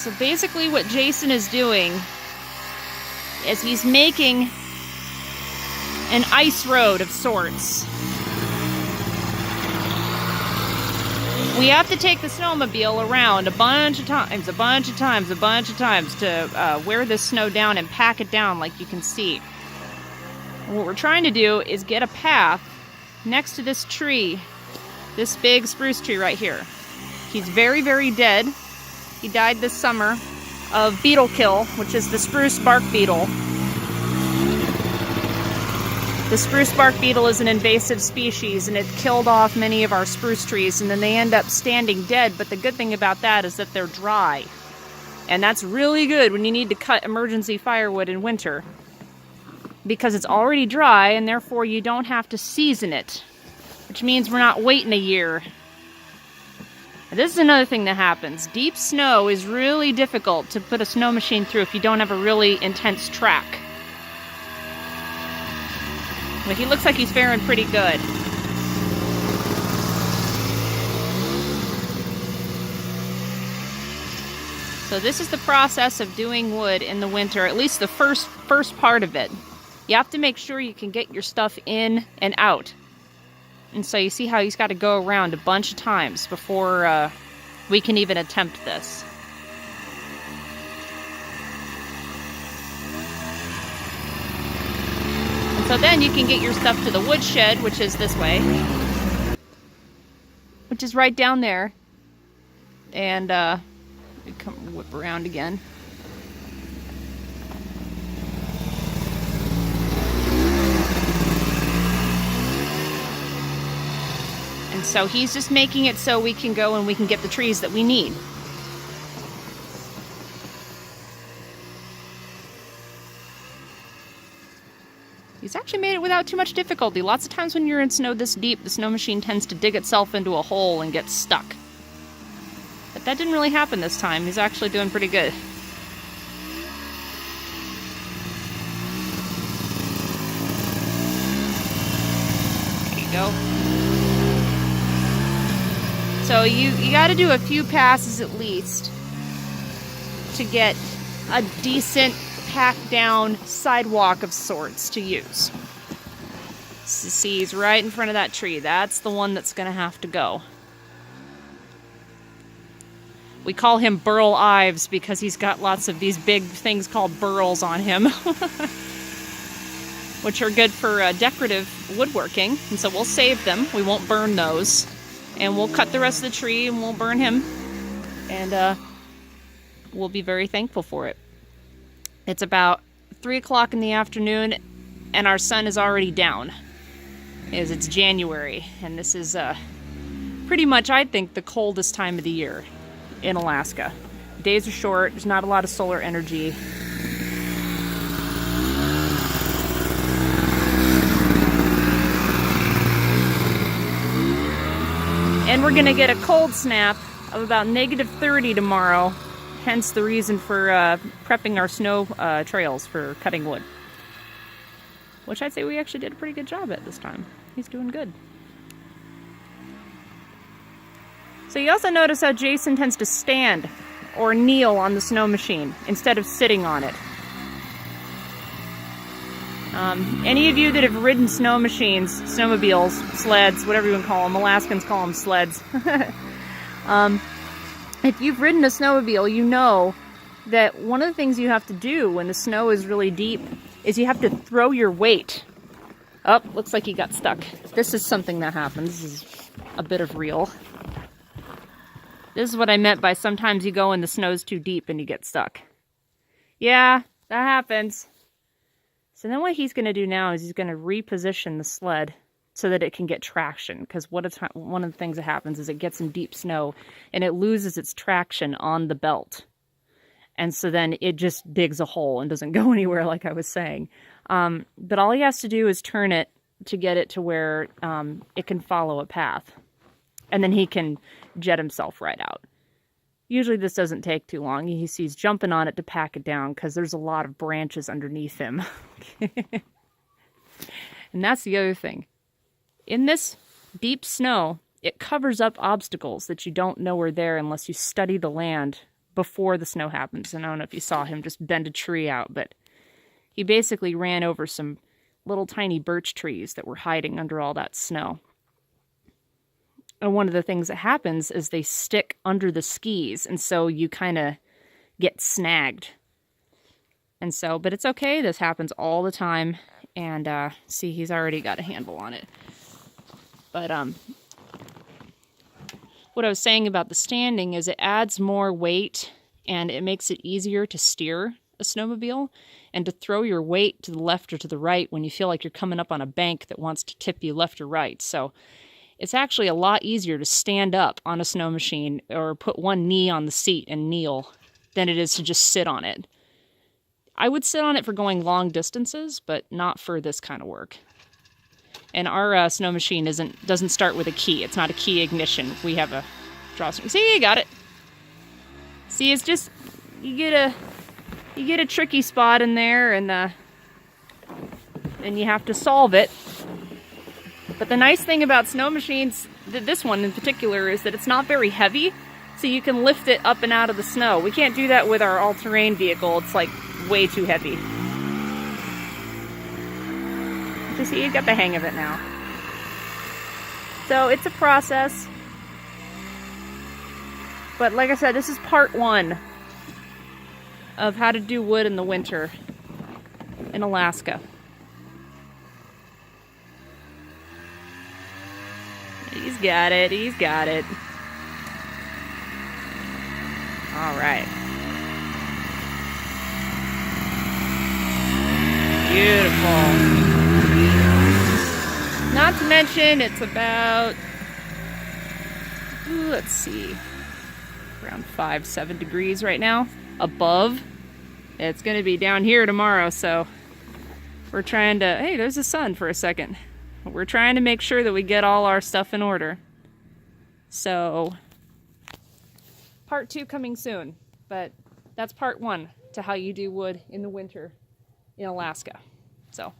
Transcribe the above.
So basically what Jason is doing is he's making an ice road of sorts. We have to take the snowmobile around a bunch of times to wear this snow down and pack it down like you can see. And what we're trying to do is get a path next to this tree, this big spruce tree right here. He's very, very dead. He died this summer of beetle kill, which is the spruce bark beetle. The spruce bark beetle is an invasive species, and it killed off many of our spruce trees, and then they end up standing dead. But the good thing about that is that they're dry. And that's really good when you need to cut emergency firewood in winter, because it's already dry, and therefore you don't have to season it, which means we're not waiting a year. This is another thing that happens. Deep snow is really difficult to put a snow machine through if you don't have a really intense track. But he looks like he's faring pretty good. So this is the process of doing wood in the winter, at least the first part of it. You have to make sure you can get your stuff in and out. And so you see how he's got to go around a bunch of times before we can even attempt this. And so then you can get your stuff to the woodshed, which is this way. Which is right down there. And come whip around again. And so he's just making it so we can go and we can get the trees that we need. He's actually made it without too much difficulty. Lots of times when you're in snow this deep, the snow machine tends to dig itself into a hole and get stuck. But that didn't really happen this time. He's actually doing pretty good. There you go. So you got to do a few passes at least to get a decent packed down sidewalk of sorts to use. See, he's right in front of that tree. That's the one that's going to have to go. We call him Burl Ives because he's got lots of these big things called burls on him, which are good for decorative woodworking. And so we'll save them. We won't burn those. And we'll cut the rest of the tree and we'll burn him. And we'll be very thankful for it. It's about 3 o'clock in the afternoon and our sun is already down. As it's January. And this is pretty much, I think, the coldest time of the year in Alaska. Days are short. There's not a lot of solar energy. And we're going to get a cold snap of about -30 tomorrow, hence the reason for prepping our snow trails for cutting wood. Which I'd say we actually did a pretty good job at this time. He's doing good. So you also notice how Jason tends to stand or kneel on the snow machine instead of sitting on it. Any of you that have ridden snow machines, snowmobiles, sleds, whatever you want to call them, Alaskans call them sleds. If you've ridden a snowmobile, you know that one of the things you have to do when the snow is really deep is you have to throw your weight. Oh, looks like he got stuck. This is something that happens. This is a bit of real. This is what I meant by sometimes you go and the snow's too deep and you get stuck. Yeah, that happens. So then what he's going to do now is he's going to reposition the sled so that it can get traction. Because one of the things that happens is it gets in deep snow and it loses its traction on the belt. And so then it just digs a hole and doesn't go anywhere, like I was saying. But all he has to do is turn it to get it to where it can follow a path. And then he can jet himself right out. Usually this doesn't take too long. He's jumping on it to pack it down because there's a lot of branches underneath him. And that's the other thing. In this deep snow, it covers up obstacles that you don't know are there unless you study the land before the snow happens. And I don't know if you saw him just bend a tree out, but he basically ran over some little tiny birch trees that were hiding under all that snow. And one of the things that happens is they stick under the skis, and so you kind of get snagged. And so, but it's okay, this happens all the time, and see, he's already got a handle on it. But what I was saying about the standing is it adds more weight, and it makes it easier to steer a snowmobile, and to throw your weight to the left or to the right when you feel like you're coming up on a bank that wants to tip you left or right. So it's actually a lot easier to stand up on a snow machine or put one knee on the seat and kneel than it is to just sit on it. I would sit on it for going long distances, but not for this kind of work. And our snow machine doesn't start with a key. It's not a key ignition. We have a drawstring. See, you got it. See, it's just, you get a tricky spot in there, and you have to solve it. But the nice thing about snow machines, this one in particular, is that it's not very heavy, so you can lift it up and out of the snow. We can't do that with our all-terrain vehicle. It's like way too heavy. You see, you got the hang of it now. So it's a process. But like I said, this is part 1 of how to do wood in the winter in Alaska. He's got it, he's got it. All right. Beautiful. Not to mention, it's about, let's see, around 5-7 degrees right now above. It's going to be down here tomorrow, so we're trying to, hey, there's the sun for a second. We're trying to make sure that we get all our stuff in order. So, part 2 coming soon, but that's part 1 to how you do wood in the winter in Alaska. So,